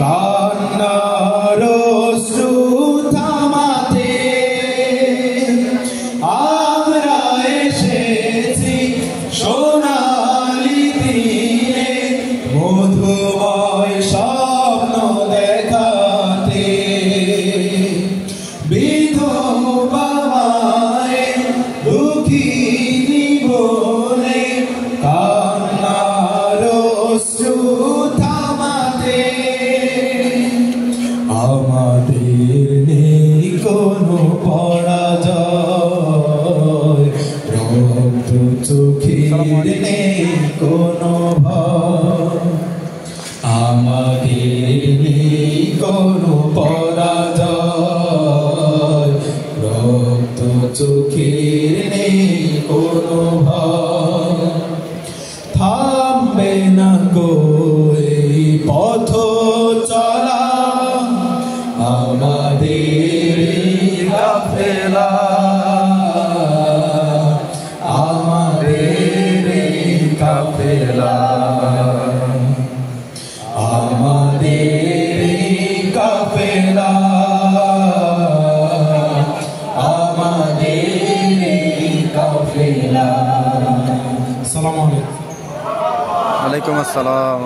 কান্নার অশ্রু থামাতে আমরা এসেছি সোনালি দিনে, মধুময় স্বপ্ন দেখাতে। বিধবা মায়ের দুঃখিনী বলে কান্নার অশ্রু থামাতে। আমাদের নেই কোনো পরাজয়, রক্ত চোখের নেই কোনো ভয়। আমাদের নেই কোনো পরাজয়, রক্ত চোখের নেই কোনো ভয়। থামবে না গো এই পথ চলা, আমাদের কাফেলা, আমাদের কাফেলা, আমাদের কাফেলা, আমাদের কাফেলা। আসসালামু আলাইকুম। ওয়ালাইকুম আসসালাম।